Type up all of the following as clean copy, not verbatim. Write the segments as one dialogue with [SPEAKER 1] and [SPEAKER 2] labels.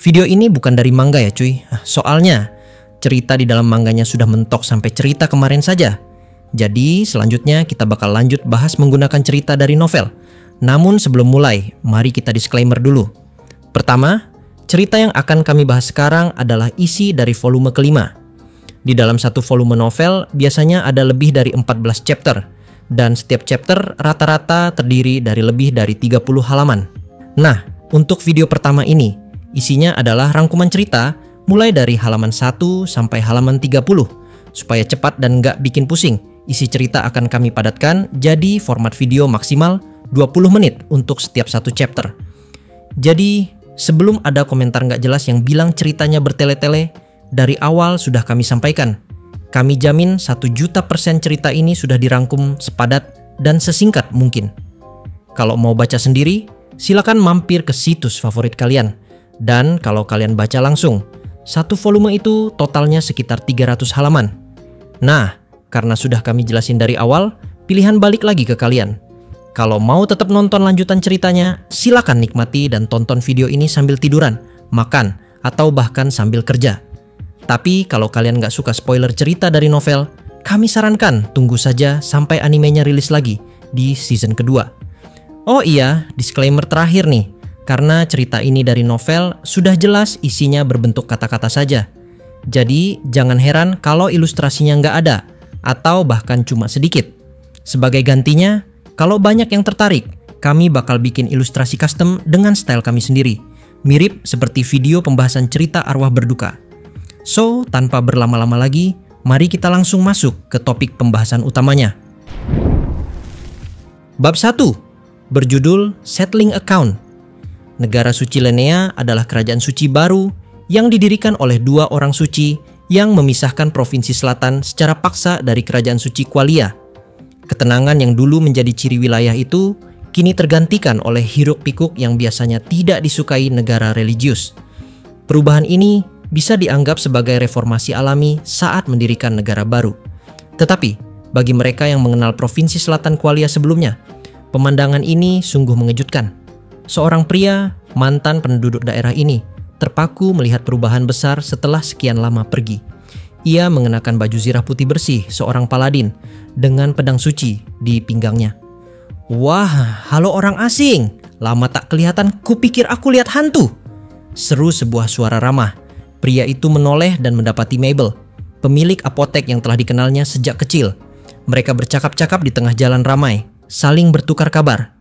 [SPEAKER 1] Video ini bukan dari manga ya cuy. Soalnya cerita di dalam manganya sudah mentok sampai cerita kemarin saja. Jadi selanjutnya kita bakal lanjut bahas menggunakan cerita dari novel. Namun sebelum mulai, mari kita disclaimer dulu. Pertama, cerita yang akan kami bahas sekarang adalah isi dari volume kelima. Di dalam satu volume novel biasanya ada lebih dari 14 chapter. Dan setiap chapter rata-rata terdiri dari lebih dari 30 halaman. Nah, untuk video pertama ini, isinya adalah rangkuman cerita mulai dari halaman 1 sampai halaman 30. Supaya cepat dan nggak bikin pusing, isi cerita akan kami padatkan jadi format video maksimal 20 menit untuk setiap satu chapter. Jadi, sebelum ada komentar nggak jelas yang bilang ceritanya bertele-tele, dari awal sudah kami sampaikan. Kami jamin 1.000.000% cerita ini sudah dirangkum sepadat dan sesingkat mungkin. Kalau mau baca sendiri, silakan mampir ke situs favorit kalian. Dan kalau kalian baca langsung, satu volume itu totalnya sekitar 300 halaman. Nah, karena sudah kami jelasin dari awal, pilihan balik lagi ke kalian. Kalau mau tetap nonton lanjutan ceritanya, silakan nikmati dan tonton video ini sambil tiduran, makan, atau bahkan sambil kerja. Tapi kalau kalian nggak suka spoiler cerita dari novel, kami sarankan tunggu saja sampai animenya rilis lagi di season kedua. Oh iya, disclaimer terakhir nih. Karena cerita ini dari novel, sudah jelas isinya berbentuk kata-kata saja. Jadi, jangan heran kalau ilustrasinya nggak ada, atau bahkan cuma sedikit. Sebagai gantinya, kalau banyak yang tertarik, kami bakal bikin ilustrasi custom dengan style kami sendiri. Mirip seperti video pembahasan cerita arwah berduka. So, tanpa berlama-lama lagi, mari kita langsung masuk ke topik pembahasan utamanya. Bab 1, berjudul Settling Account. Negara suci Lenea adalah kerajaan suci baru yang didirikan oleh dua orang suci yang memisahkan provinsi selatan secara paksa dari kerajaan suci Qualia. Ketenangan yang dulu menjadi ciri wilayah itu kini tergantikan oleh hiruk-pikuk yang biasanya tidak disukai negara religius. Perubahan ini bisa dianggap sebagai reformasi alami saat mendirikan negara baru. Tetapi, bagi mereka yang mengenal provinsi selatan Qualia sebelumnya, pemandangan ini sungguh mengejutkan. Seorang pria, mantan penduduk daerah ini, terpaku melihat perubahan besar setelah sekian lama pergi. Ia mengenakan baju zirah putih bersih seorang paladin dengan pedang suci di pinggangnya. "Wah, halo orang asing. Lama tak kelihatan, kupikir aku lihat hantu," seru sebuah suara ramah. Pria itu menoleh dan mendapati Mabel, pemilik apotek yang telah dikenalnya sejak kecil. Mereka bercakap-cakap di tengah jalan ramai, saling bertukar kabar.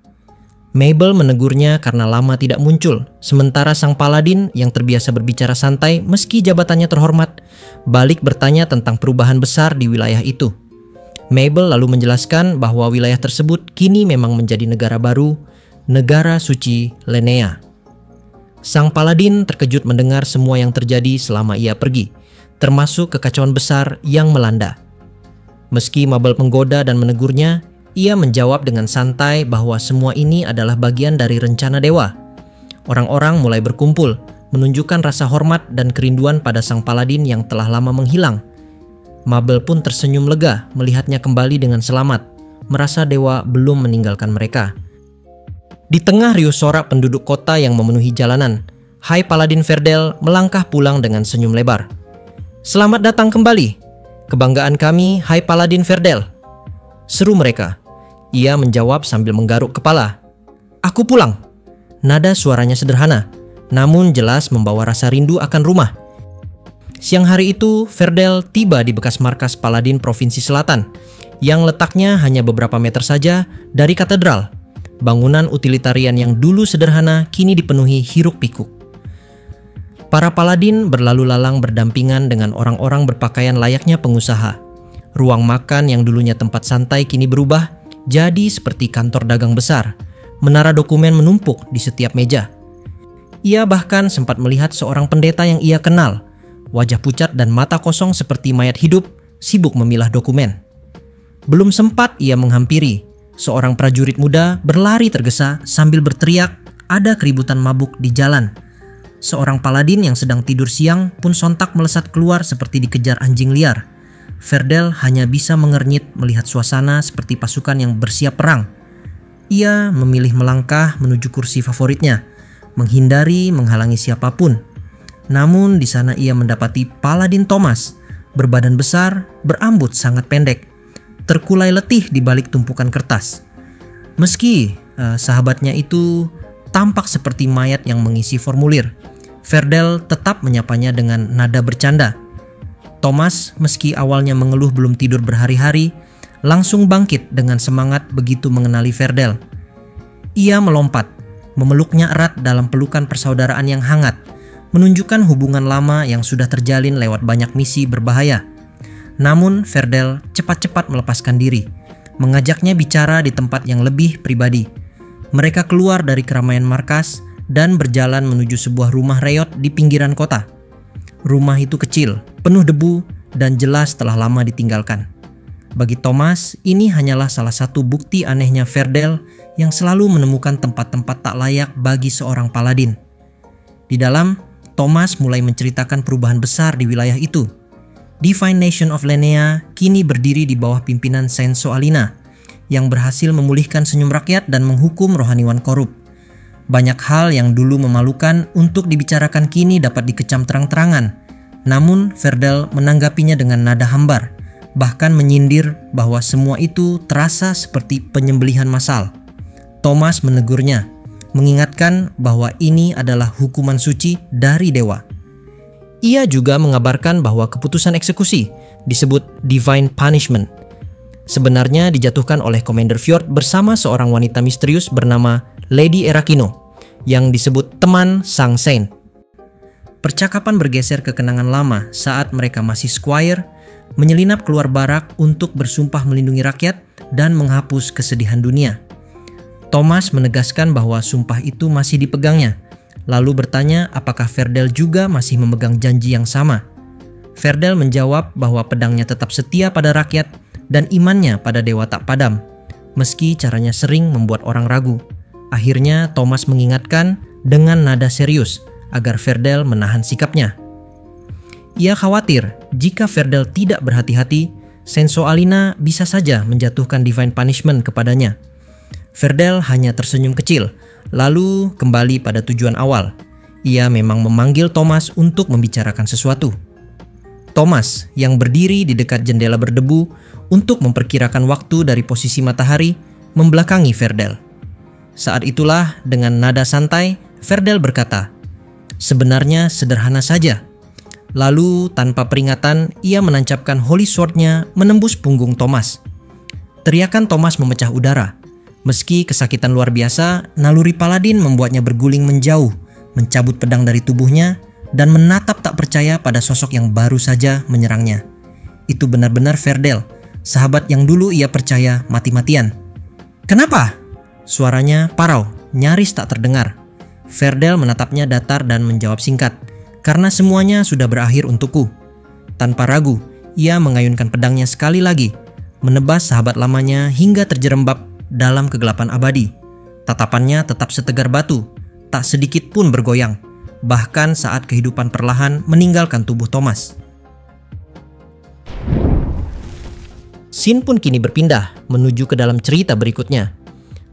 [SPEAKER 1] Mabel menegurnya karena lama tidak muncul, sementara sang paladin yang terbiasa berbicara santai meski jabatannya terhormat, balik bertanya tentang perubahan besar di wilayah itu. Mabel lalu menjelaskan bahwa wilayah tersebut kini memang menjadi negara baru, negara suci Lenea. Sang paladin terkejut mendengar semua yang terjadi selama ia pergi, termasuk kekacauan besar yang melanda. Meski Mabel menggoda dan menegurnya, ia menjawab dengan santai bahwa semua ini adalah bagian dari rencana dewa. Orang-orang mulai berkumpul, menunjukkan rasa hormat dan kerinduan pada sang paladin yang telah lama menghilang. Mabel pun tersenyum lega melihatnya kembali dengan selamat, merasa dewa belum meninggalkan mereka. Di tengah riuh sorak penduduk kota yang memenuhi jalanan, Hai Paladin Verdel melangkah pulang dengan senyum lebar. "Selamat datang kembali. Kebanggaan kami, Hai Paladin Verdel," seru mereka. Ia menjawab sambil menggaruk kepala. "Aku pulang." Nada suaranya sederhana, namun jelas membawa rasa rindu akan rumah. Siang hari itu, Verdel tiba di bekas markas Paladin Provinsi Selatan, yang letaknya hanya beberapa meter saja dari katedral. Bangunan utilitarian yang dulu sederhana kini dipenuhi hiruk-pikuk. Para Paladin berlalu lalang berdampingan dengan orang-orang berpakaian layaknya pengusaha. Ruang makan yang dulunya tempat santai kini berubah jadi seperti kantor dagang besar. Menara dokumen menumpuk di setiap meja. Ia bahkan sempat melihat seorang pendeta yang ia kenal. Wajah pucat dan mata kosong seperti mayat hidup, sibuk memilah dokumen. Belum sempat ia menghampiri, seorang prajurit muda berlari tergesa sambil berteriak, "Ada keributan mabuk di jalan." Seorang paladin yang sedang tidur siang pun sontak melesat keluar seperti dikejar anjing liar. Verdel hanya bisa mengernyit melihat suasana seperti pasukan yang bersiap perang. Ia memilih melangkah menuju kursi favoritnya, menghindari menghalangi siapapun. Namun di sana ia mendapati Paladin Thomas, berbadan besar, berambut sangat pendek, terkulai letih di balik tumpukan kertas. Meski sahabatnya itu tampak seperti mayat yang mengisi formulir, Verdel tetap menyapanya dengan nada bercanda. Thomas, meski awalnya mengeluh belum tidur berhari-hari, langsung bangkit dengan semangat begitu mengenali Verdel. Ia melompat, memeluknya erat dalam pelukan persaudaraan yang hangat, menunjukkan hubungan lama yang sudah terjalin lewat banyak misi berbahaya. Namun Verdel cepat-cepat melepaskan diri, mengajaknya bicara di tempat yang lebih pribadi. Mereka keluar dari keramaian markas dan berjalan menuju sebuah rumah reot di pinggiran kota. Rumah itu kecil, penuh debu, dan jelas telah lama ditinggalkan. Bagi Thomas, ini hanyalah salah satu bukti anehnya Verdel yang selalu menemukan tempat-tempat tak layak bagi seorang paladin. Di dalam, Thomas mulai menceritakan perubahan besar di wilayah itu. Divine Nation of Lenea kini berdiri di bawah pimpinan Senso Alina, yang berhasil memulihkan senyum rakyat dan menghukum rohaniwan korup. Banyak hal yang dulu memalukan untuk dibicarakan kini dapat dikecam terang-terangan. Namun Verdel menanggapinya dengan nada hambar, bahkan menyindir bahwa semua itu terasa seperti penyembelihan massal. Thomas menegurnya, mengingatkan bahwa ini adalah hukuman suci dari dewa. Ia juga mengabarkan bahwa keputusan eksekusi disebut Divine Punishment sebenarnya dijatuhkan oleh Commander Fjord bersama seorang wanita misterius bernama Lady Erakino yang disebut teman Sang Saint. Percakapan bergeser ke kenangan lama saat mereka masih squire, menyelinap keluar barak untuk bersumpah melindungi rakyat dan menghapus kesedihan dunia. Thomas menegaskan bahwa sumpah itu masih dipegangnya, lalu bertanya apakah Verdel juga masih memegang janji yang sama. Verdel menjawab bahwa pedangnya tetap setia pada rakyat dan imannya pada dewa tak padam, meski caranya sering membuat orang ragu. Akhirnya Thomas mengingatkan dengan nada serius agar Verdel menahan sikapnya. Ia khawatir jika Verdel tidak berhati-hati, Senso Alina bisa saja menjatuhkan Divine Punishment kepadanya. Verdel hanya tersenyum kecil, lalu kembali pada tujuan awal. Ia memang memanggil Thomas untuk membicarakan sesuatu. Thomas yang berdiri di dekat jendela berdebu untuk memperkirakan waktu dari posisi matahari membelakangi Verdel. Saat itulah dengan nada santai, Verdel berkata, "Sebenarnya sederhana saja." Lalu tanpa peringatan, ia menancapkan Holy Sword-nya menembus punggung Thomas. Teriakan Thomas memecah udara. Meski kesakitan luar biasa, naluri Paladin membuatnya berguling menjauh, mencabut pedang dari tubuhnya, dan menatap tak percaya pada sosok yang baru saja menyerangnya. Itu benar-benar Verdel, sahabat yang dulu ia percaya mati-matian. "Kenapa?" Suaranya parau, nyaris tak terdengar. Verdel menatapnya datar dan menjawab singkat, "Karena semuanya sudah berakhir untukku." Tanpa ragu, ia mengayunkan pedangnya sekali lagi, menebas sahabat lamanya hingga terjerembab dalam kegelapan abadi. Tatapannya tetap setegar batu, tak sedikit pun bergoyang, bahkan saat kehidupan perlahan meninggalkan tubuh Thomas. Scene pun kini berpindah menuju ke dalam cerita berikutnya.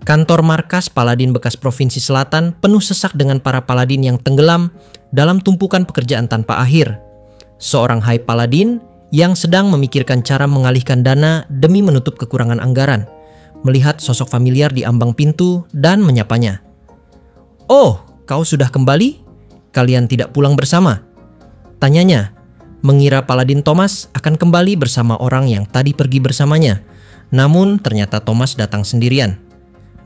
[SPEAKER 1] Kantor markas Paladin bekas Provinsi Selatan penuh sesak dengan para Paladin yang tenggelam dalam tumpukan pekerjaan tanpa akhir. Seorang High Paladin yang sedang memikirkan cara mengalihkan dana demi menutup kekurangan anggaran, melihat sosok familiar di ambang pintu dan menyapanya. "Oh, kau sudah kembali? Kalian tidak pulang bersama?" tanyanya, mengira Paladin Thomas akan kembali bersama orang yang tadi pergi bersamanya. Namun ternyata Thomas datang sendirian.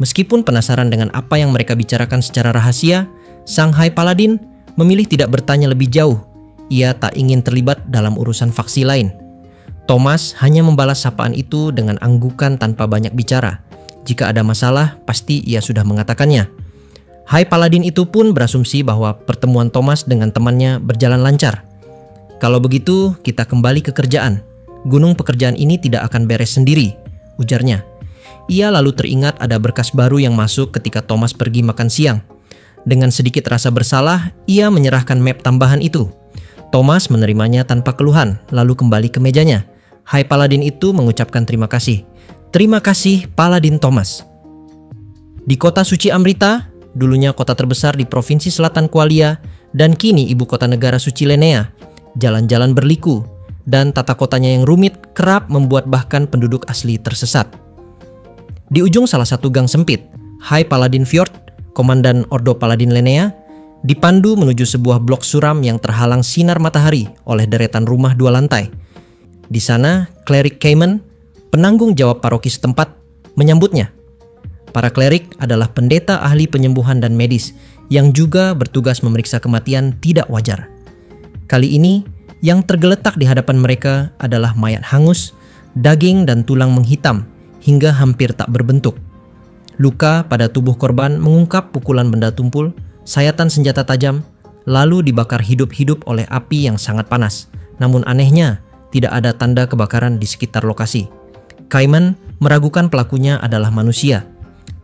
[SPEAKER 1] Meskipun penasaran dengan apa yang mereka bicarakan secara rahasia, Sang High Paladin memilih tidak bertanya lebih jauh. Ia tak ingin terlibat dalam urusan faksi lain. Thomas hanya membalas sapaan itu dengan anggukan tanpa banyak bicara. Jika ada masalah, pasti ia sudah mengatakannya. High Paladin itu pun berasumsi bahwa pertemuan Thomas dengan temannya berjalan lancar. "Kalau begitu, kita kembali ke kerjaan. Gunung pekerjaan ini tidak akan beres sendiri," ujarnya. Ia lalu teringat ada berkas baru yang masuk ketika Thomas pergi makan siang. Dengan sedikit rasa bersalah, ia menyerahkan map tambahan itu. Thomas menerimanya tanpa keluhan, lalu kembali ke mejanya. High Paladin itu mengucapkan terima kasih. "Terima kasih, Paladin Thomas." Di kota suci Amrita, dulunya kota terbesar di Provinsi Selatan Qualia, dan kini ibu kota negara suci Lenea. Jalan-jalan berliku, dan tata kotanya yang rumit kerap membuat bahkan penduduk asli tersesat. Di ujung salah satu gang sempit, High Paladin Fjord, komandan Ordo Paladin Lenea, dipandu menuju sebuah blok suram yang terhalang sinar matahari oleh deretan rumah 2 lantai. Di sana, klerik Cayman, penanggung jawab paroki setempat, menyambutnya. Para klerik adalah pendeta ahli penyembuhan dan medis yang juga bertugas memeriksa kematian tidak wajar. Kali ini, yang tergeletak di hadapan mereka adalah mayat hangus, daging dan tulang menghitam hingga hampir tak berbentuk. Luka pada tubuh korban mengungkap pukulan benda tumpul, sayatan senjata tajam, lalu dibakar hidup-hidup oleh api yang sangat panas. Namun anehnya, tidak ada tanda kebakaran di sekitar lokasi. Cayman meragukan pelakunya adalah manusia,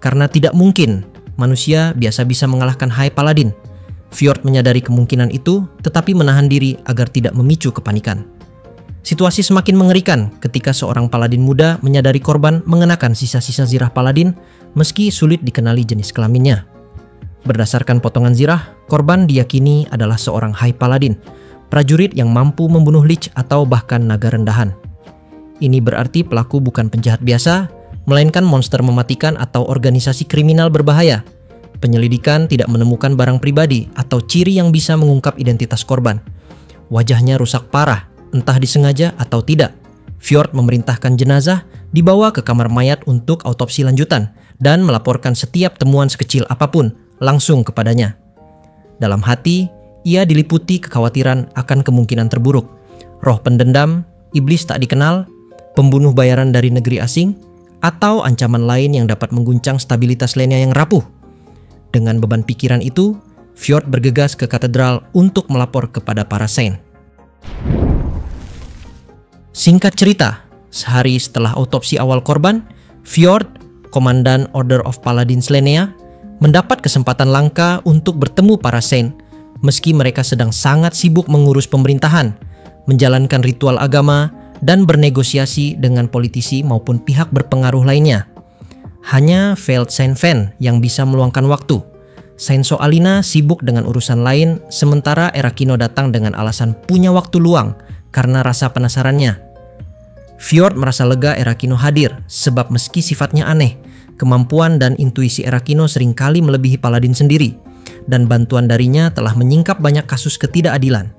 [SPEAKER 1] karena tidak mungkin manusia biasa bisa mengalahkan High Paladin. Fjord menyadari kemungkinan itu, tetapi menahan diri agar tidak memicu kepanikan. Situasi semakin mengerikan ketika seorang paladin muda menyadari korban mengenakan sisa-sisa zirah paladin meski sulit dikenali jenis kelaminnya. Berdasarkan potongan zirah, korban diyakini adalah seorang High Paladin, prajurit yang mampu membunuh lich atau bahkan naga rendahan. Ini berarti pelaku bukan penjahat biasa, melainkan monster mematikan atau organisasi kriminal berbahaya. Penyelidikan tidak menemukan barang pribadi atau ciri yang bisa mengungkap identitas korban. Wajahnya rusak parah, entah disengaja atau tidak. Fjord memerintahkan jenazah dibawa ke kamar mayat untuk autopsi lanjutan dan melaporkan setiap temuan sekecil apapun langsung kepadanya. Dalam hati, ia diliputi kekhawatiran akan kemungkinan terburuk. Roh pendendam, iblis tak dikenal, pembunuh bayaran dari negeri asing, atau ancaman lain yang dapat mengguncang stabilitas Lenea yang rapuh. Dengan beban pikiran itu, Fjord bergegas ke katedral untuk melapor kepada para saint. Singkat cerita, sehari setelah autopsi awal korban, Fjord, komandan Order of Paladins Lenea, mendapat kesempatan langka untuk bertemu para saint, meski mereka sedang sangat sibuk mengurus pemerintahan, menjalankan ritual agama, dan bernegosiasi dengan politisi maupun pihak berpengaruh lainnya. Hanya Veld Saint Ven yang bisa meluangkan waktu. Saint Soalina sibuk dengan urusan lain, sementara Erakino datang dengan alasan punya waktu luang karena rasa penasarannya. Fjord merasa lega Erakino hadir, sebab meski sifatnya aneh, kemampuan dan intuisi Erakino seringkali melebihi Paladin sendiri, dan bantuan darinya telah menyingkap banyak kasus ketidakadilan.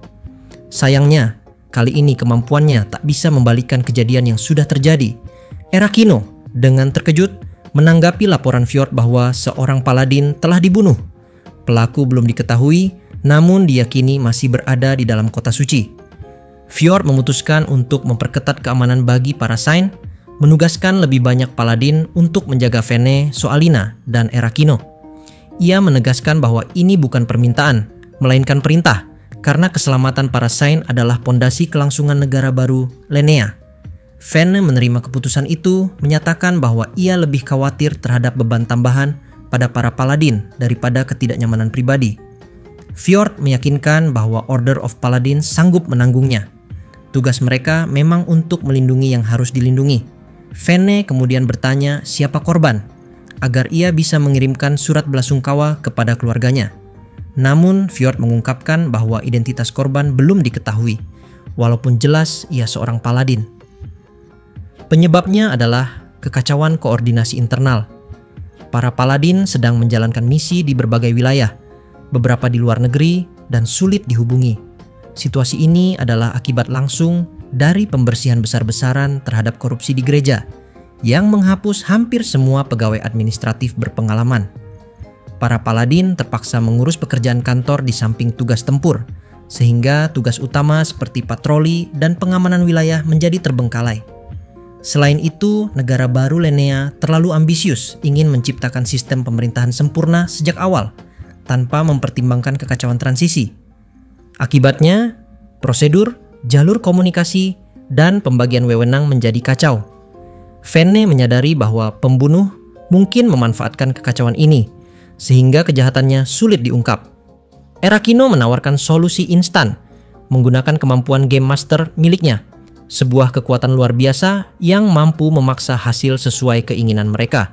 [SPEAKER 1] Sayangnya, kali ini kemampuannya tak bisa membalikkan kejadian yang sudah terjadi. Erakino dengan terkejut menanggapi laporan Fjord bahwa seorang paladin telah dibunuh. Pelaku belum diketahui, namun diyakini masih berada di dalam kota suci. Fjord memutuskan untuk memperketat keamanan bagi para saint, menugaskan lebih banyak paladin untuk menjaga Vene, Soalina, dan Erakino. Ia menegaskan bahwa ini bukan permintaan, melainkan perintah, karena keselamatan para saint adalah pondasi kelangsungan negara baru Lenea. Vene menerima keputusan itu, menyatakan bahwa ia lebih khawatir terhadap beban tambahan pada para paladin daripada ketidaknyamanan pribadi. Fjord meyakinkan bahwa Order of Paladins sanggup menanggungnya. Tugas mereka memang untuk melindungi yang harus dilindungi. Vene kemudian bertanya siapa korban, agar ia bisa mengirimkan surat belasungkawa kepada keluarganya. Namun Fjord mengungkapkan bahwa identitas korban belum diketahui, walaupun jelas ia seorang paladin. Penyebabnya adalah kekacauan koordinasi internal. Para paladin sedang menjalankan misi di berbagai wilayah, beberapa di luar negeri, dan sulit dihubungi. Situasi ini adalah akibat langsung dari pembersihan besar-besaran terhadap korupsi di gereja, yang menghapus hampir semua pegawai administratif berpengalaman. Para paladin terpaksa mengurus pekerjaan kantor di samping tugas tempur, sehingga tugas utama seperti patroli dan pengamanan wilayah menjadi terbengkalai. Selain itu, negara baru Lenea terlalu ambisius ingin menciptakan sistem pemerintahan sempurna sejak awal, tanpa mempertimbangkan kekacauan transisi. Akibatnya, prosedur, jalur komunikasi, dan pembagian wewenang menjadi kacau. Vene menyadari bahwa pembunuh mungkin memanfaatkan kekacauan ini, sehingga kejahatannya sulit diungkap. Erakino menawarkan solusi instan, menggunakan kemampuan Game Master miliknya, sebuah kekuatan luar biasa yang mampu memaksa hasil sesuai keinginan mereka.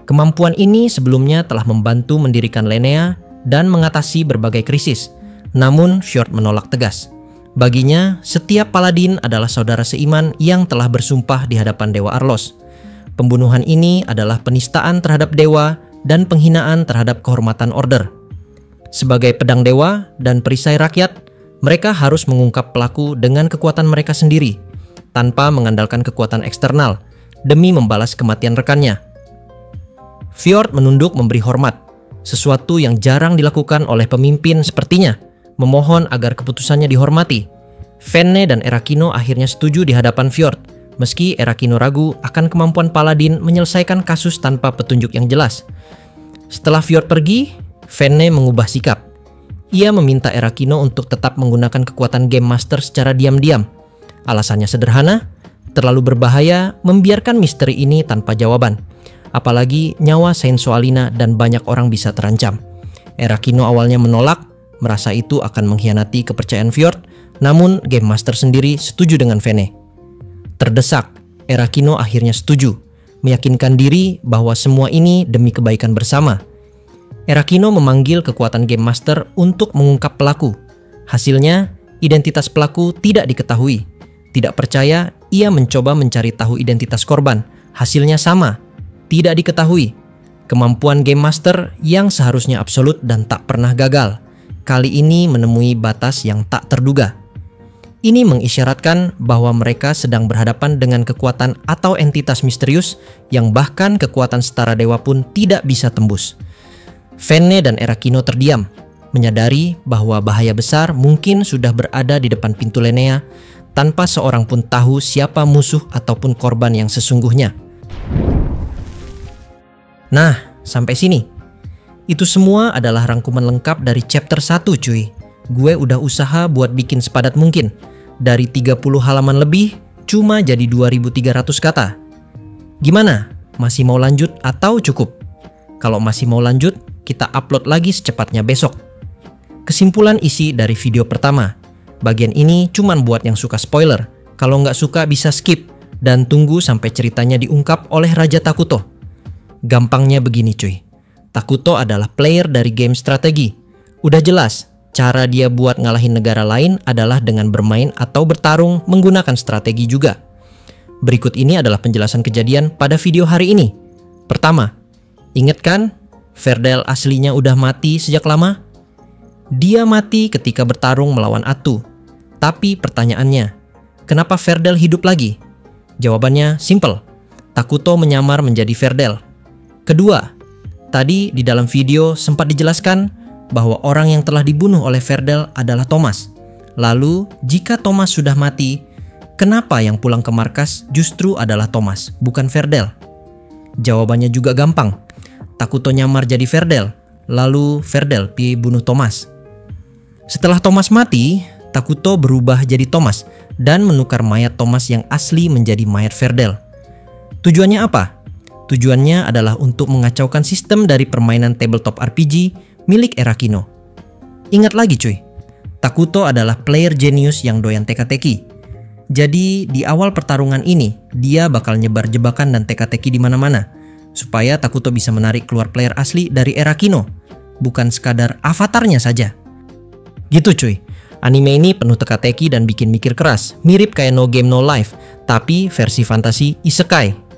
[SPEAKER 1] Kemampuan ini sebelumnya telah membantu mendirikan Lenea dan mengatasi berbagai krisis, Namun Fjord menolak tegas. Baginya, setiap paladin adalah saudara seiman yang telah bersumpah di hadapan Dewa Arlos. Pembunuhan ini adalah penistaan terhadap dewa dan penghinaan terhadap kehormatan order. Sebagai pedang dewa dan perisai rakyat, mereka harus mengungkap pelaku dengan kekuatan mereka sendiri, tanpa mengandalkan kekuatan eksternal, demi membalas kematian rekannya. Fjord menunduk memberi hormat, sesuatu yang jarang dilakukan oleh pemimpin sepertinya, memohon agar keputusannya dihormati. Fenne dan Erakino akhirnya setuju di hadapan Fjord, meski Erakino ragu akan kemampuan Paladin menyelesaikan kasus tanpa petunjuk yang jelas. Setelah Fjord pergi, Fenne mengubah sikap. Ia meminta Erakino untuk tetap menggunakan kekuatan Game Master secara diam-diam. Alasannya sederhana, terlalu berbahaya membiarkan misteri ini tanpa jawaban. Apalagi nyawa Sensualina dan banyak orang bisa terancam. Erakino awalnya menolak, merasa itu akan mengkhianati kepercayaan Fjord, namun Game Master sendiri setuju dengan Fenne. Terdesak, Erakino akhirnya setuju, meyakinkan diri bahwa semua ini demi kebaikan bersama. Erakino memanggil kekuatan Game Master untuk mengungkap pelaku. Hasilnya, identitas pelaku tidak diketahui. Tidak percaya, ia mencoba mencari tahu identitas korban. Hasilnya sama, tidak diketahui. Kemampuan Game Master yang seharusnya absolut dan tak pernah gagal, kali ini menemui batas yang tak terduga. Ini mengisyaratkan bahwa mereka sedang berhadapan dengan kekuatan atau entitas misterius yang bahkan kekuatan setara dewa pun tidak bisa tembus. Fenne dan Erakino terdiam, menyadari bahwa bahaya besar mungkin sudah berada di depan pintu Lenea tanpa seorang pun tahu siapa musuh ataupun korban yang sesungguhnya. Nah, sampai sini. Itu semua adalah rangkuman lengkap dari chapter 1 cuy. Gue udah usaha buat bikin sepadat mungkin. Dari 30 halaman lebih, cuma jadi 2300 kata. Gimana? Masih mau lanjut atau cukup? Kalau masih mau lanjut, kita upload lagi secepatnya besok. Kesimpulan isi dari video pertama. Bagian ini cuman buat yang suka spoiler. Kalau nggak suka bisa skip dan tunggu sampai ceritanya diungkap oleh Raja Takuto. Gampangnya begini cuy. Takuto adalah player dari game strategi. Udah jelas, cara dia buat ngalahin negara lain adalah dengan bermain atau bertarung menggunakan strategi juga. Berikut ini adalah penjelasan kejadian pada video hari ini. Pertama, ingat kan? Ferdel aslinya udah mati sejak lama? Dia mati ketika bertarung melawan Atu. Tapi pertanyaannya, kenapa Ferdel hidup lagi? Jawabannya simple. Takuto menyamar menjadi Ferdel. Kedua, tadi di dalam video sempat dijelaskan bahwa orang yang telah dibunuh oleh Ferdel adalah Thomas. Lalu, jika Thomas sudah mati, kenapa yang pulang ke markas justru adalah Thomas, bukan Ferdel? Jawabannya juga gampang. Takuto nyamar jadi Ferdel, lalu Ferdel pi bunuh Thomas. Setelah Thomas mati, Takuto berubah jadi Thomas dan menukar mayat Thomas yang asli menjadi mayat Ferdel. Tujuannya apa? Tujuannya adalah untuk mengacaukan sistem dari permainan tabletop RPG milik Erakino. Ingat lagi cuy, Takuto adalah player genius yang doyan teka-teki. Jadi di awal pertarungan ini, dia bakal nyebar jebakan dan teka-teki di mana-mana supaya Takuto bisa menarik keluar player asli dari Erakino, bukan sekadar avatarnya saja. Gitu cuy, anime ini penuh teka-teki dan bikin mikir keras, mirip kayak No Game No Life, tapi versi fantasi isekai.